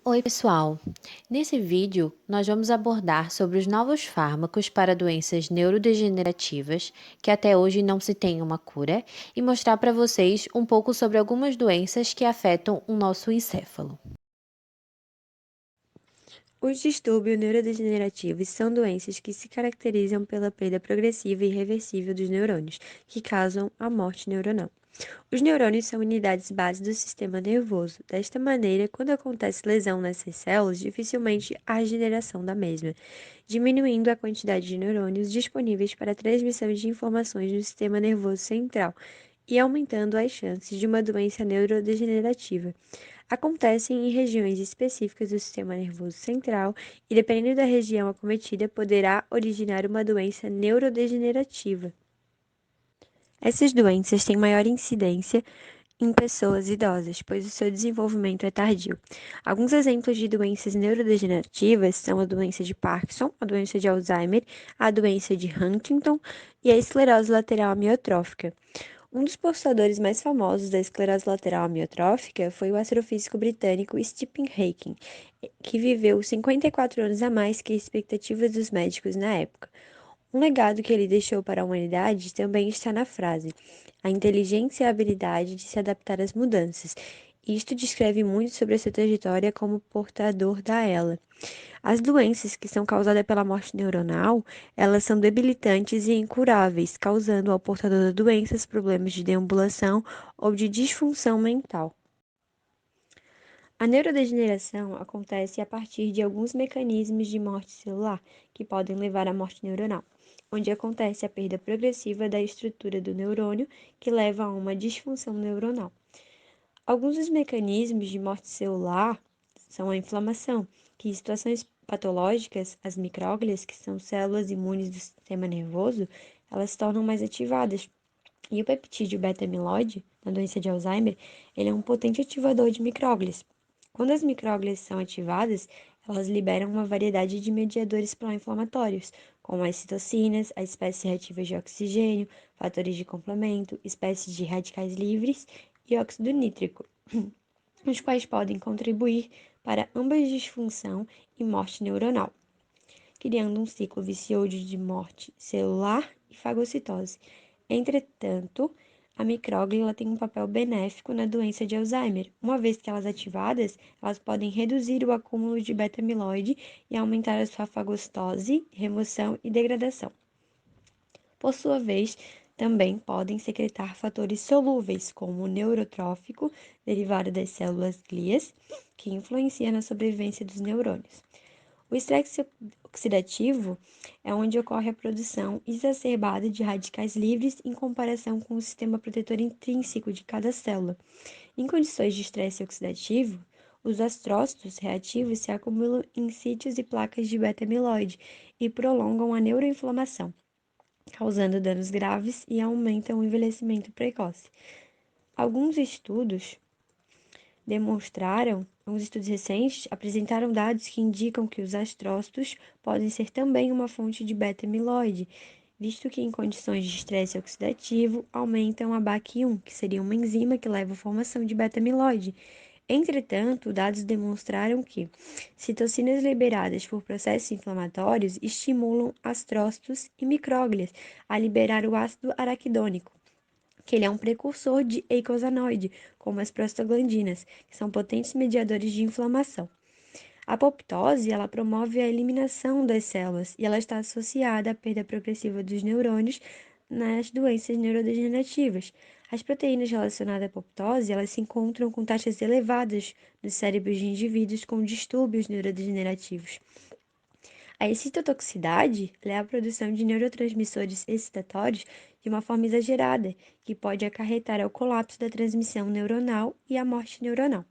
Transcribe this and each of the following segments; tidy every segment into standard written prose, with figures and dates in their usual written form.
Oi, pessoal! Nesse vídeo, nós vamos abordar sobre os novos fármacos para doenças neurodegenerativas, que até hoje não se tem uma cura, e mostrar para vocês um pouco sobre algumas doenças que afetam o nosso encéfalo. Os distúrbios neurodegenerativos são doenças que se caracterizam pela perda progressiva e irreversível dos neurônios, que causam a morte neuronal. Os neurônios são unidades base do sistema nervoso. Desta maneira, quando acontece lesão nessas células, dificilmente há regeneração da mesma, diminuindo a quantidade de neurônios disponíveis para a transmissão de informações no sistema nervoso central e aumentando as chances de uma doença neurodegenerativa. Acontecem em regiões específicas do sistema nervoso central e, dependendo da região acometida, poderá originar uma doença neurodegenerativa. Essas doenças têm maior incidência em pessoas idosas, pois o seu desenvolvimento é tardio. Alguns exemplos de doenças neurodegenerativas são a doença de Parkinson, a doença de Alzheimer, a doença de Huntington e a esclerose lateral amiotrófica. Um dos portadores mais famosos da esclerose lateral amiotrófica foi o astrofísico britânico Stephen Hawking, que viveu 54 anos a mais que as expectativas dos médicos na época. Um legado que ele deixou para a humanidade também está na frase: a inteligência e a habilidade de se adaptar às mudanças. Isto descreve muito sobre a sua trajetória como portador da ELA. As doenças que são causadas pela morte neuronal, elas são debilitantes e incuráveis, causando ao portador da doença problemas de deambulação ou de disfunção mental. A neurodegeneração acontece a partir de alguns mecanismos de morte celular que podem levar à morte neuronal, onde acontece a perda progressiva da estrutura do neurônio, que leva a uma disfunção neuronal. Alguns dos mecanismos de morte celular são a inflamação, que em situações patológicas, as micróglias, que são células imunes do sistema nervoso, elas se tornam mais ativadas. E o peptídeo beta-amiloide, na doença de Alzheimer, ele é um potente ativador de micróglias. Quando as micróglias são ativadas, elas liberam uma variedade de mediadores pró-inflamatórios, como as citocinas, as espécies reativas de oxigênio, fatores de complemento, espécies de radicais livres e óxido nítrico, os quais podem contribuir para ambas disfunção e morte neuronal, criando um ciclo vicioso de morte celular e fagocitose. Entretanto, a micróglia tem um papel benéfico na doença de Alzheimer, uma vez que elas ativadas, elas podem reduzir o acúmulo de beta-amiloide e aumentar a sua fagocitose, remoção e degradação. Por sua vez, também podem secretar fatores solúveis, como o neurotrófico, derivado das células glias, que influencia na sobrevivência dos neurônios. O estresse oxidativo é onde ocorre a produção exacerbada de radicais livres em comparação com o sistema protetor intrínseco de cada célula. Em condições de estresse oxidativo, os astrócitos reativos se acumulam em sítios e placas de beta-amiloide e prolongam a neuroinflamação, causando danos graves e aumentam o envelhecimento precoce. Alguns estudos alguns estudos recentes apresentaram dados que indicam que os astrócitos podem ser também uma fonte de beta-amiloide, visto que em condições de estresse oxidativo aumentam a BAC1, que seria uma enzima que leva à formação de beta-amiloide. Entretanto, dados demonstraram que citocinas liberadas por processos inflamatórios estimulam astrócitos e micróglias a liberar o ácido araquidônico, que ele é um precursor de eicosanoide, como as prostaglandinas, que são potentes mediadores de inflamação. A apoptose, ela promove a eliminação das células e ela está associada à perda progressiva dos neurônios nas doenças neurodegenerativas. As proteínas relacionadas à apoptose, elas se encontram com taxas elevadas nos cérebros de indivíduos com distúrbios neurodegenerativos. A excitotoxicidade é a produção de neurotransmissores excitatórios de uma forma exagerada, que pode acarretar ao colapso da transmissão neuronal e à morte neuronal.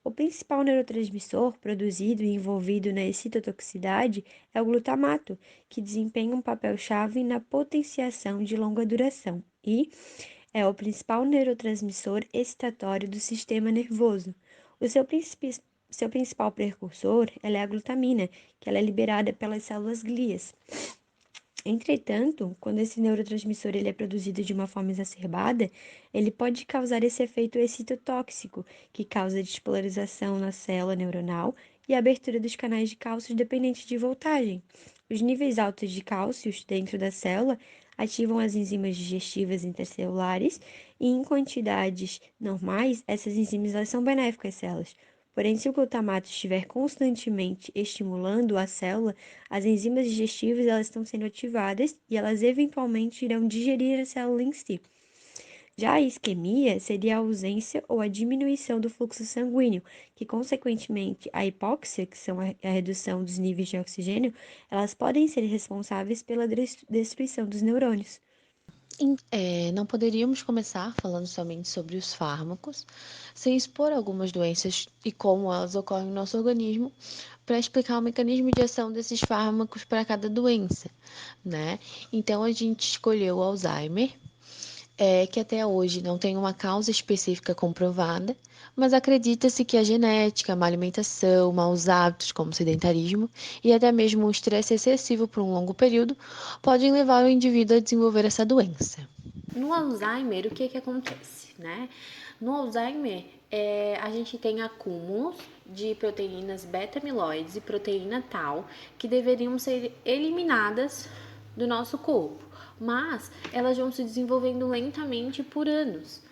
O principal neurotransmissor produzido e envolvido na excitotoxicidade é o glutamato, que desempenha um papel-chave na potenciação de longa duração e é o principal neurotransmissor excitatório do sistema nervoso. O seu principal precursor é a glutamina, que ela é liberada pelas células glias. Entretanto, quando esse neurotransmissor ele é produzido de uma forma exacerbada, ele pode causar esse efeito excitotóxico, que causa despolarização na célula neuronal e a abertura dos canais de cálcio dependentes de voltagem. Os níveis altos de cálcio dentro da célula ativam as enzimas digestivas intercelulares e, em quantidades normais, essas enzimas elas são benéficas às células. Porém, se o glutamato estiver constantemente estimulando a célula, as enzimas digestivas elas estão sendo ativadas e elas eventualmente irão digerir a célula em si. Já a isquemia seria a ausência ou a diminuição do fluxo sanguíneo, que consequentemente a hipóxia, que são a redução dos níveis de oxigênio, elas podem ser responsáveis pela destruição dos neurônios. Não poderíamos começar falando somente sobre os fármacos, sem expor algumas doenças e como elas ocorrem no nosso organismo, para explicar o mecanismo de ação desses fármacos para cada doença, né? Então a gente escolheu o Alzheimer, que até hoje não tem uma causa específica comprovada, mas acredita-se que a genética, má alimentação, maus hábitos como sedentarismo e até mesmo um estresse excessivo por um longo período podem levar o indivíduo a desenvolver essa doença. No Alzheimer, o que acontece, né? No Alzheimer, a gente tem acúmulos de proteínas beta-amiloides e proteína tau que deveriam ser eliminadas do nosso corpo, mas elas vão se desenvolvendo lentamente por anos.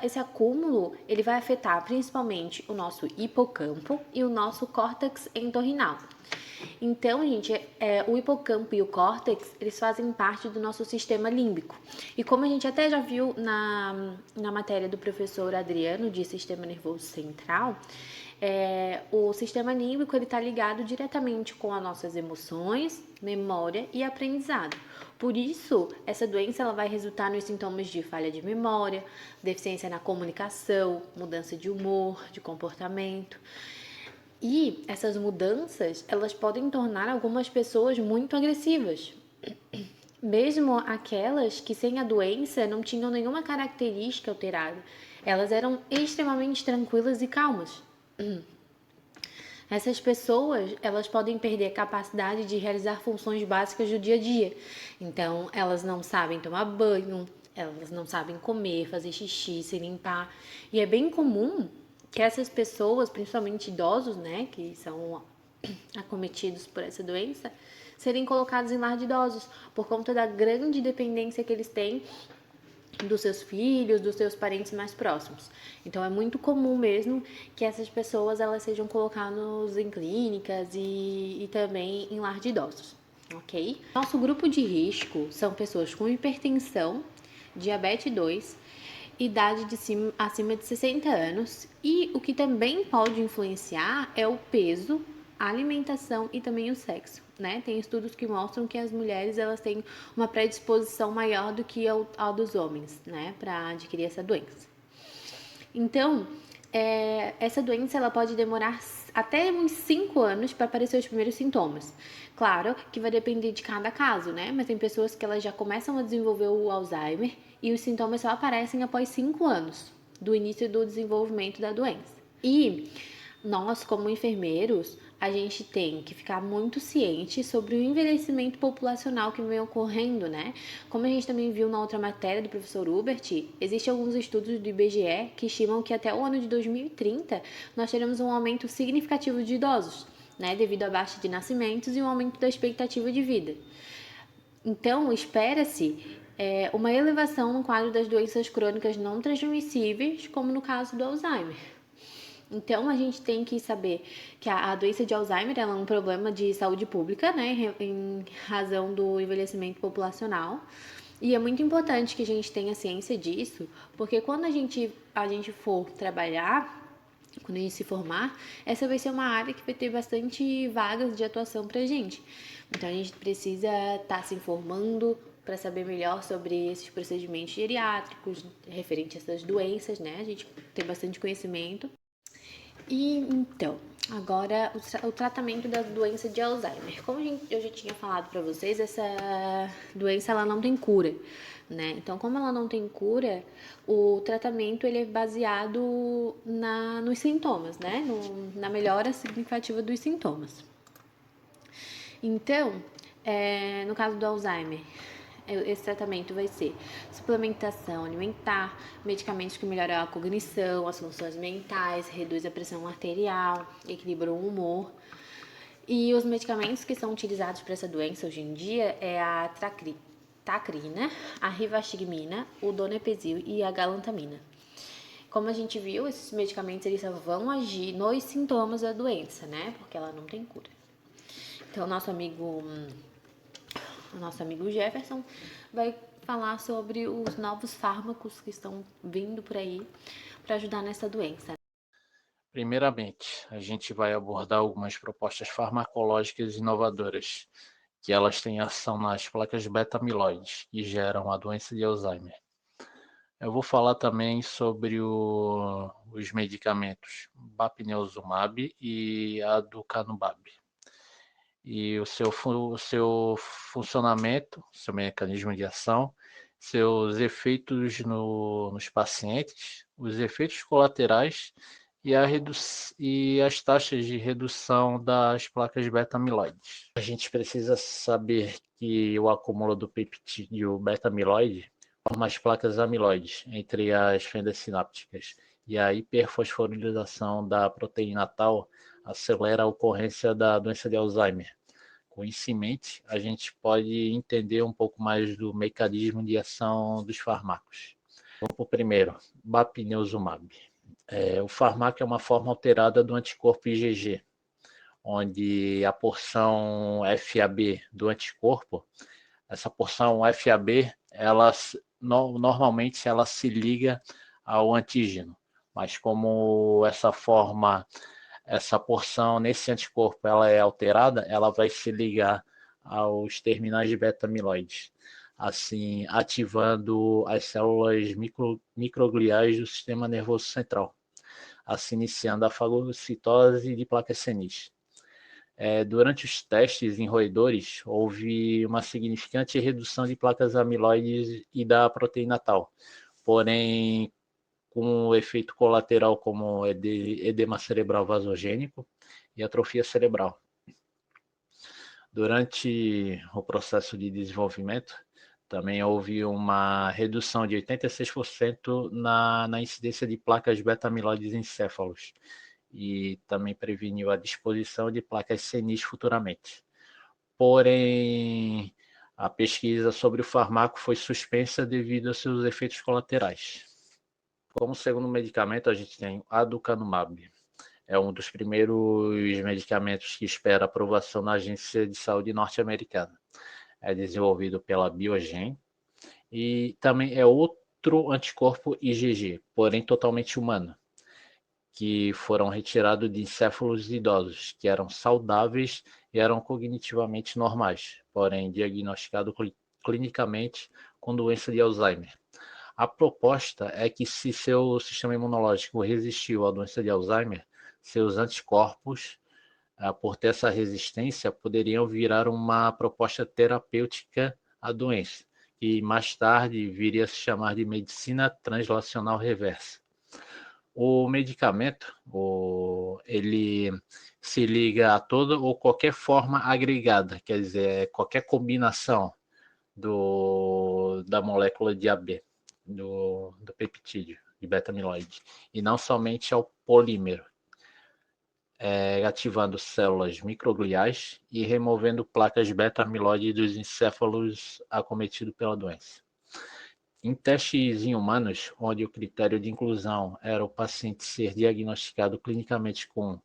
Esse acúmulo ele vai afetar principalmente o nosso hipocampo e o nosso córtex entorrinal. Então, gente, o hipocampo e o córtex, eles fazem parte do nosso sistema límbico. E como a gente até já viu na matéria do professor Adriano, de Sistema Nervoso Central, o sistema límbico está ligado diretamente com as nossas emoções, memória e aprendizado. Por isso, essa doença ela vai resultar nos sintomas de falha de memória, deficiência na comunicação, mudança de humor, de comportamento. E essas mudanças, elas podem tornar algumas pessoas muito agressivas. Mesmo aquelas que sem a doença não tinham nenhuma característica alterada. Elas eram extremamente tranquilas e calmas. Essas pessoas, elas podem perder a capacidade de realizar funções básicas do dia a dia. Então, elas não sabem tomar banho, elas não sabem comer, fazer xixi, se limpar. E é bem comum que essas pessoas, principalmente idosos, né, que são acometidos por essa doença, serem colocados em lar de idosos por conta da grande dependência que eles têm dos seus filhos, dos seus parentes mais próximos. Então é muito comum mesmo que essas pessoas elas sejam colocadas em clínicas e também em lar de idosos, ok? Nosso grupo de risco são pessoas com hipertensão, diabetes 2, idade acima de 60 anos e o que também pode influenciar é o peso, a alimentação e também o sexo, né? Tem estudos que mostram que as mulheres elas têm uma predisposição maior do que ao dos homens, né, para adquirir essa doença. Então, essa doença ela pode demorar até uns 5 anos para aparecer os primeiros sintomas. Claro que vai depender de cada caso, né? Mas tem pessoas que elas já começam a desenvolver o Alzheimer e os sintomas só aparecem após 5 anos do início do desenvolvimento da doença. E nós, como enfermeiros, a gente tem que ficar muito ciente sobre o envelhecimento populacional que vem ocorrendo, né? Como a gente também viu na outra matéria do professor Hubert, existem alguns estudos do IBGE que estimam que até o ano de 2030 nós teremos um aumento significativo de idosos, né? Devido à baixa de nascimentos e um aumento da expectativa de vida. Então, espera-se uma elevação no quadro das doenças crônicas não transmissíveis, como no caso do Alzheimer. Então, a gente tem que saber que a doença de Alzheimer é um problema de saúde pública, né, em razão do envelhecimento populacional. E é muito importante que a gente tenha ciência disso, porque quando a gente for trabalhar, quando a gente se formar, essa vai ser uma área que vai ter bastante vagas de atuação pra gente. Então, a gente precisa estar se informando para saber melhor sobre esses procedimentos geriátricos, referente a essas doenças, né? A gente tem bastante conhecimento. E então, agora o tratamento da doença de Alzheimer. Como eu já tinha falado para vocês, essa doença ela não tem cura, né? Então, como ela não tem cura, o tratamento ele é baseado nos sintomas, né? Na melhora significativa dos sintomas. Então, No caso do Alzheimer, esse tratamento vai ser suplementação alimentar, medicamentos que melhoram a cognição, as funções mentais, reduz a pressão arterial, equilibra o humor. E os medicamentos que são utilizados para essa doença hoje em dia é a tacrina, a rivastigmina, o donepezil e a galantamina. Como a gente viu, esses medicamentos eles só vão agir nos sintomas da doença, né? Porque ela não tem cura. Então, o nosso amigo Jefferson vai falar sobre os novos fármacos que estão vindo por aí para ajudar nessa doença. Primeiramente, a gente vai abordar algumas propostas farmacológicas inovadoras, que elas têm ação nas placas beta-amiloides, que geram a doença de Alzheimer. Eu vou falar também sobre os medicamentos Bapinezumab e Aducanumab. E o seu funcionamento, seu mecanismo de ação, seus efeitos nos pacientes, os efeitos colaterais e as taxas de redução das placas beta-amiloides. A gente precisa saber que o acúmulo do peptídeo beta-amiloide forma as placas amiloides entre as fendas sinápticas e a hiperfosforilação da proteína tau acelera a ocorrência da doença de Alzheimer. Com isso em mente, a gente pode entender um pouco mais do mecanismo de ação dos fármacos. Vamos para o primeiro, Bapinezumab. O fármaco é uma forma alterada do anticorpo IgG, onde a porção FAB do anticorpo, essa porção FAB, normalmente ela se liga ao antígeno, mas como essa porção nesse anticorpo ela é alterada, ela vai se ligar aos terminais de beta-amiloide, assim ativando as células microgliais do sistema nervoso central, assim iniciando a fagocitose de placas senis. Durante os testes em roedores, houve uma significante redução de placas amiloides e da proteína tau, porém, com efeito colateral como edema cerebral vasogênico e atrofia cerebral. Durante o processo de desenvolvimento, também houve uma redução de 86% na incidência de placas beta-amiloides em encéfalos e também preveniu a disposição de placas senis futuramente. Porém, a pesquisa sobre o fármaco foi suspensa devido aos seus efeitos colaterais. Como segundo medicamento, a gente tem Aducanumab. É um dos primeiros medicamentos que espera aprovação na Agência de Saúde norte-americana. É desenvolvido pela Biogen e também é outro anticorpo IgG, porém totalmente humano, que foram retirados de encéfalos idosos, que eram saudáveis e eram cognitivamente normais, porém diagnosticados clinicamente com doença de Alzheimer. A proposta é que se seu sistema imunológico resistiu à doença de Alzheimer, seus anticorpos, por ter essa resistência, poderiam virar uma proposta terapêutica à doença, e mais tarde viria a se chamar de medicina translacional reversa. O medicamento, ele se liga a toda ou qualquer forma agregada, quer dizer, qualquer combinação da molécula de AB, do peptídeo, de beta-amiloide, e não somente ao polímero, ativando células microgliais e removendo placas beta-amiloide dos encéfalos acometidos pela doença. Em testes em humanos, onde o critério de inclusão era o paciente ser diagnosticado clinicamente com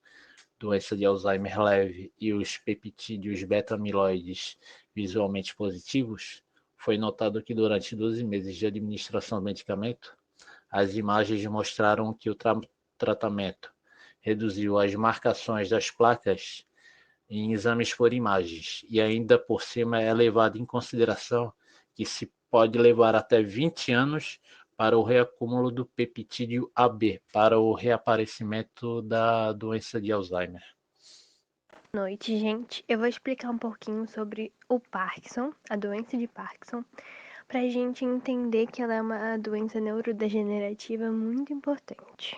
doença de Alzheimer leve e os peptídeos beta-amiloides visualmente positivos, foi notado que durante 12 meses de administração do medicamento, as imagens mostraram que o tratamento reduziu as marcações das placas em exames por imagens e ainda por cima é levado em consideração que se pode levar até 20 anos para o reacúmulo do peptídeo AB, para o reaparecimento da doença de Alzheimer. Boa noite, gente. Eu vou explicar um pouquinho sobre o Parkinson, a doença de Parkinson, para a gente entender que ela é uma doença neurodegenerativa muito importante.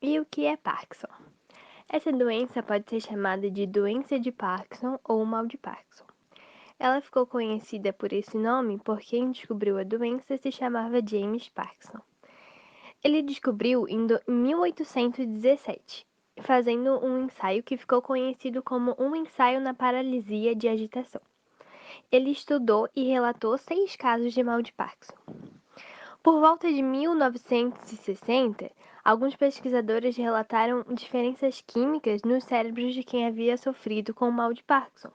E o que é Parkinson? Essa doença pode ser chamada de doença de Parkinson ou mal de Parkinson. Ela ficou conhecida por esse nome porque quem descobriu a doença se chamava James Parkinson. Ele descobriu em 1817, fazendo um ensaio que ficou conhecido como um ensaio na paralisia de agitação. Ele estudou e relatou 6 casos de mal de Parkinson. Por volta de 1960, alguns pesquisadores relataram diferenças químicas nos cérebros de quem havia sofrido com o mal de Parkinson.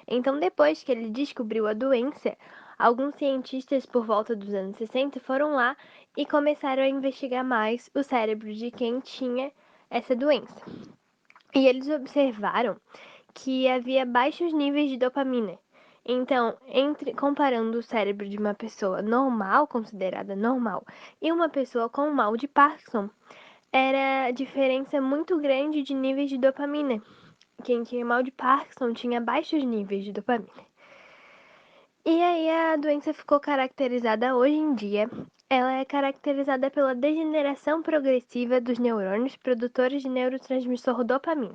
Então, depois que ele descobriu a doença, alguns cientistas por volta dos anos 60 foram lá e começaram a investigar mais o cérebro de quem tinha essa doença. E eles observaram que havia baixos níveis de dopamina. Então, comparando o cérebro de uma pessoa normal, considerada normal, e uma pessoa com mal de Parkinson, era diferença muito grande de níveis de dopamina. Quem tinha mal de Parkinson tinha baixos níveis de dopamina. E aí a doença ficou caracterizada hoje em dia. Ela é caracterizada pela degeneração progressiva dos neurônios produtores de neurotransmissor dopamina.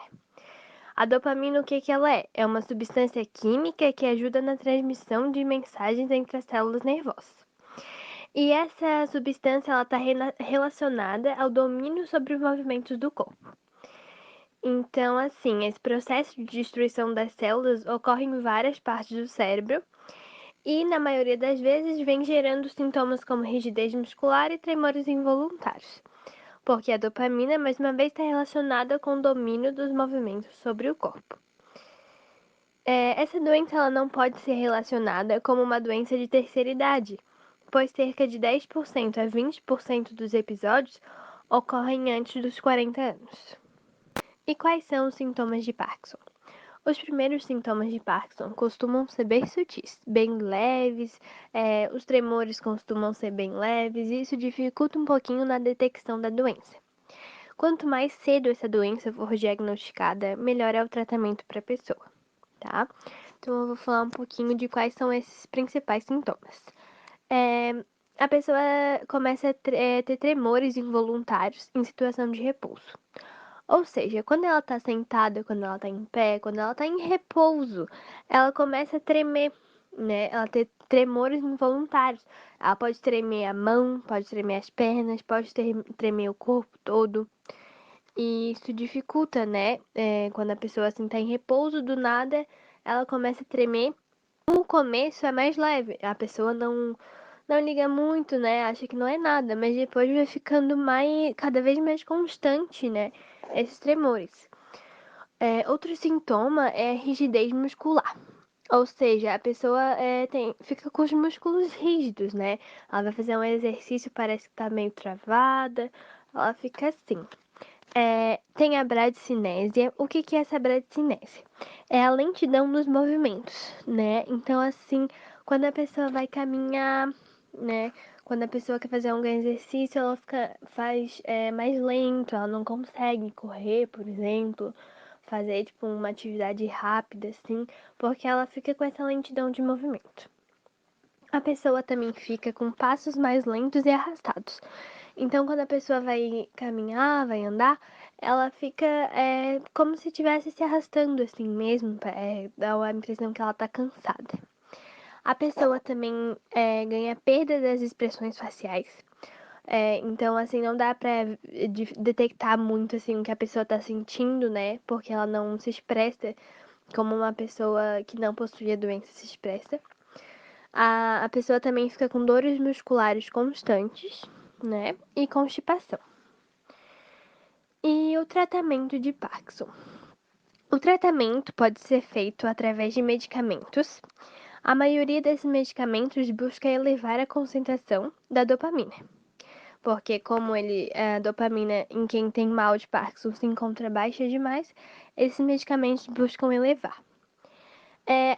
A dopamina, o que ela é? É uma substância química que ajuda na transmissão de mensagens entre as células nervosas. E essa substância ela está relacionada ao domínio sobre os movimentos do corpo. Então, assim, esse processo de destruição das células ocorre em várias partes do cérebro e, na maioria das vezes, vem gerando sintomas como rigidez muscular e tremores involuntários, porque a dopamina, mais uma vez, está relacionada com o domínio dos movimentos sobre o corpo. Essa doença ela não pode ser relacionada como uma doença de terceira idade, pois cerca de 10% a 20% dos episódios ocorrem antes dos 40 anos. E quais são os sintomas de Parkinson? Os primeiros sintomas de Parkinson costumam ser bem sutis, bem leves, os tremores costumam ser bem leves e isso dificulta um pouquinho na detecção da doença. Quanto mais cedo essa doença for diagnosticada, melhor é o tratamento para a pessoa, tá? Então eu vou falar um pouquinho de quais são esses principais sintomas. A pessoa começa a ter tremores involuntários em situação de repouso. Ou seja, quando ela tá sentada, quando ela tá em pé, quando ela tá em repouso, ela começa a tremer, né? Ela tem tremores involuntários. Ela pode tremer a mão, pode tremer as pernas, pode tremer o corpo todo. E isso dificulta, né? Quando a pessoa assim tá em repouso, do nada, ela começa a tremer. No começo é mais leve, a pessoa não liga muito, né? Acha que não é nada, mas depois vai ficando cada vez mais constante, né? Esses tremores. Outro sintoma é rigidez muscular. Ou seja, a pessoa fica com os músculos rígidos, né? Ela vai fazer um exercício, parece que tá meio travada. Ela fica assim. Tem a bradicinésia. O que é essa bradicinésia? É a lentidão nos movimentos, né? Então, assim, quando a pessoa vai caminhar, né? Quando a pessoa quer fazer algum exercício, ela faz mais lento, ela não consegue correr, por exemplo, fazer tipo uma atividade rápida, assim, porque ela fica com essa lentidão de movimento. A pessoa também fica com passos mais lentos e arrastados. Então, quando a pessoa vai caminhar, vai andar, ela fica como se estivesse se arrastando assim mesmo, dá a impressão que ela tá cansada. A pessoa também ganha perda das expressões faciais. Então, assim, não dá pra detectar muito, assim, o que a pessoa tá sentindo, né? Porque ela não se expressa como uma pessoa que não possui a doença se expressa. A pessoa também fica com dores musculares constantes, né? E constipação. E o tratamento de Parkinson? O tratamento pode ser feito através de medicamentos. A maioria desses medicamentos busca elevar a concentração da dopamina. Porque como a dopamina em quem tem mal de Parkinson se encontra baixa demais, esses medicamentos buscam elevar.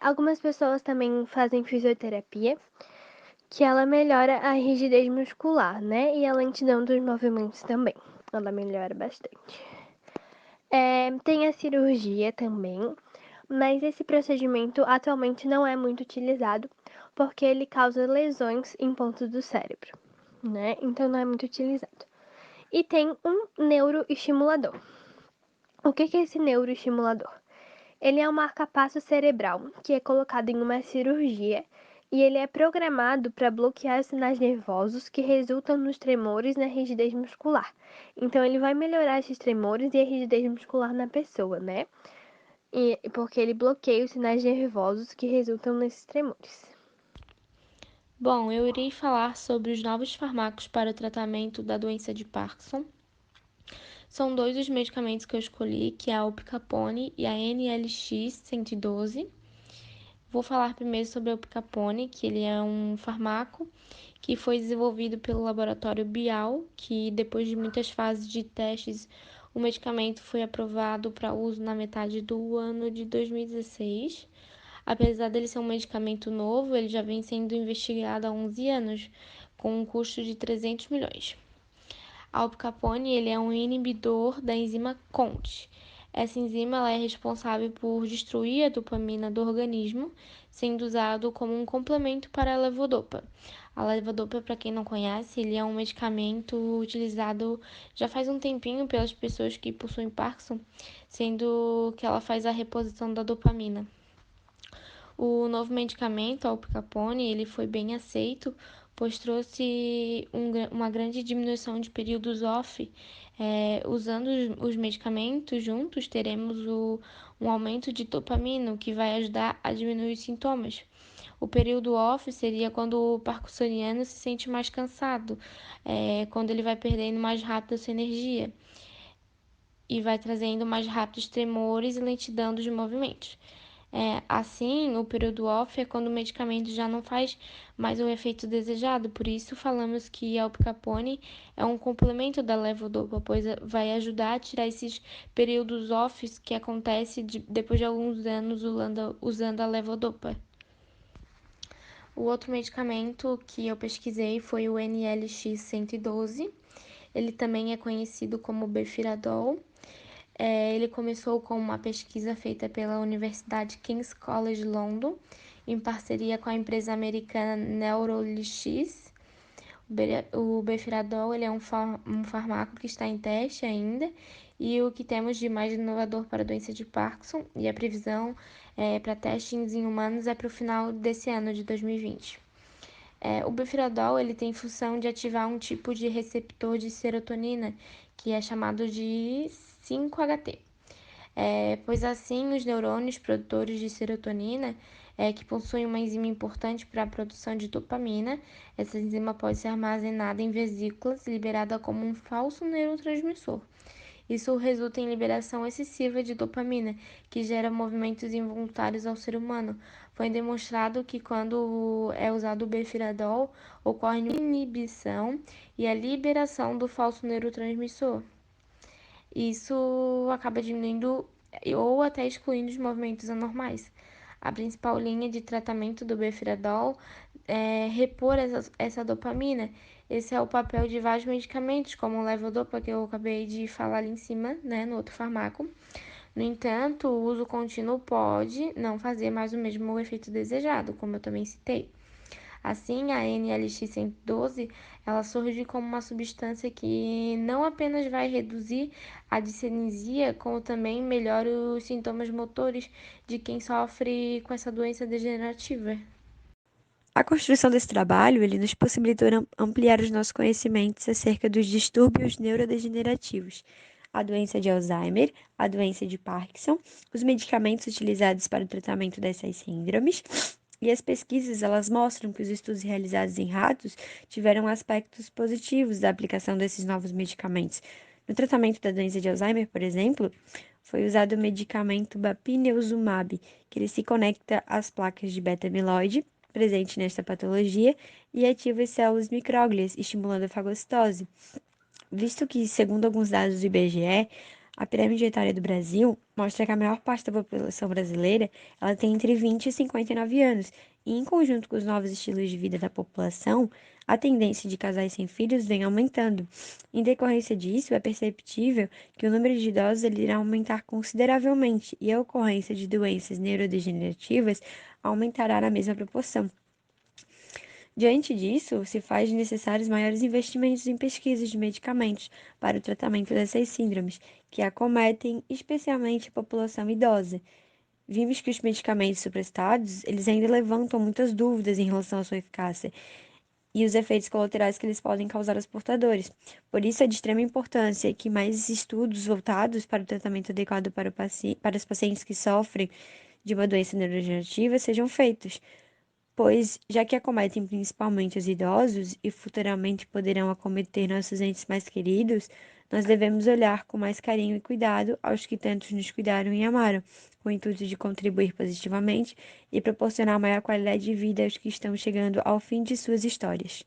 Algumas pessoas também fazem fisioterapia, que ela melhora a rigidez muscular, né? E a lentidão dos movimentos também. Ela melhora bastante. Tem a cirurgia também, mas esse procedimento atualmente não é muito utilizado porque ele causa lesões em pontos do cérebro, né? Então não é muito utilizado. E tem um neuroestimulador. O que é esse neuroestimulador? Ele é um marca-passo cerebral que é colocado em uma cirurgia e ele é programado para bloquear os sinais nervosos que resultam nos tremores e na rigidez muscular. Então, ele vai melhorar esses tremores e a rigidez muscular na pessoa, né? E porque ele bloqueia os sinais nervosos que resultam nesses tremores. Bom, eu irei falar sobre os novos fármacos para o tratamento da doença de Parkinson. São dois os medicamentos que eu escolhi, que é a Opicapone e a NLX-112. Vou falar primeiro sobre a Opicapone, que ele é um fármaco que foi desenvolvido pelo laboratório Bial, que depois de muitas fases de testes, o medicamento foi aprovado para uso na metade do ano de 2016. Apesar dele ser um medicamento novo, ele já vem sendo investigado há 11 anos, com um custo de 300 milhões. A Opicapone ele é um inibidor da enzima CONT. Essa enzima ela é responsável por destruir a dopamina do organismo, sendo usado como um complemento para a levodopa. A levodopa, para quem não conhece, ele é um medicamento utilizado já faz um tempinho pelas pessoas que possuem Parkinson, sendo que ela faz a reposição da dopamina. O novo medicamento, a Opicapone, ele foi bem aceito, pois trouxe uma grande diminuição de períodos off. Usando os medicamentos juntos, teremos um aumento de dopamina, que vai ajudar a diminuir os sintomas. O período off seria quando o parkinsoniano se sente mais cansado, quando ele vai perdendo mais rápido a sua energia e vai trazendo mais rápidos tremores e lentidão dos movimentos. Assim, o período off é quando o medicamento já não faz mais o efeito desejado, por isso falamos que a Opicapone é um complemento da levodopa, pois vai ajudar a tirar esses períodos offs que acontecem depois de alguns anos usando a levodopa. O outro medicamento que eu pesquisei foi o NLX-112. Ele também é conhecido como Befiradol. Ele começou com uma pesquisa feita pela Universidade King's College London, em parceria com a empresa americana Neurolix. O Befiradol ele é um fármaco que está em teste ainda, e o que temos de mais inovador para a doença de Parkinson, e a previsão para testes em humanos é para o final desse ano de 2020. O Befiradol ele tem função de ativar um tipo de receptor de serotonina, que é chamado de 5-HT. Pois assim os neurônios produtores de serotonina, que possuem uma enzima importante para a produção de dopamina, essa enzima pode ser armazenada em vesículas, liberada como um falso neurotransmissor. Isso resulta em liberação excessiva de dopamina, que gera movimentos involuntários ao ser humano. Foi demonstrado que quando é usado o Befiradol, ocorre uma inibição e a liberação do falso neurotransmissor. Isso acaba diminuindo ou até excluindo os movimentos anormais. A principal linha de tratamento do Befiradol é repor essa dopamina. Esse é o papel de vários medicamentos, como o levodopa, que eu acabei de falar ali em cima, né, no outro fármaco. No entanto, o uso contínuo pode não fazer mais o mesmo efeito desejado, como eu também citei. Assim, a NLX-112 ela surge como uma substância que não apenas vai reduzir a discinesia, como também melhora os sintomas motores de quem sofre com essa doença degenerativa. A construção desse trabalho, ele nos possibilitou ampliar os nossos conhecimentos acerca dos distúrbios neurodegenerativos, a doença de Alzheimer, a doença de Parkinson, os medicamentos utilizados para o tratamento dessas síndromes. E as pesquisas, elas mostram que os estudos realizados em ratos tiveram aspectos positivos da aplicação desses novos medicamentos. No tratamento da doença de Alzheimer, por exemplo, foi usado o medicamento bapineuzumab, que ele se conecta às placas de beta-amiloide presente nesta patologia e ativa as células micróglias, estimulando a fagocitose. Visto que, segundo alguns dados do IBGE, a pirâmide etária do Brasil mostra que a maior parte da população brasileira ela tem entre 20 e 59 anos, e em conjunto com os novos estilos de vida da população, a tendência de casais sem filhos vem aumentando. Em decorrência disso, é perceptível que o número de idosos ele irá aumentar consideravelmente e a ocorrência de doenças neurodegenerativas aumentará na mesma proporção. Diante disso, se faz necessários maiores investimentos em pesquisas de medicamentos para o tratamento dessas síndromes, que acometem especialmente a população idosa. vimos que os medicamentos suprestados, eles ainda levantam muitas dúvidas em relação à sua eficácia e os efeitos colaterais que eles podem causar aos portadores. Por isso, é de extrema importância que mais estudos voltados para o tratamento adequado para os pacientes que sofrem de uma doença neurodegenerativa sejam feitos, pois, já que acometem principalmente os idosos e futuramente poderão acometer nossos entes mais queridos, nós devemos olhar com mais carinho e cuidado aos que tantos nos cuidaram e amaram, com o intuito de contribuir positivamente e proporcionar maior qualidade de vida aos que estão chegando ao fim de suas histórias.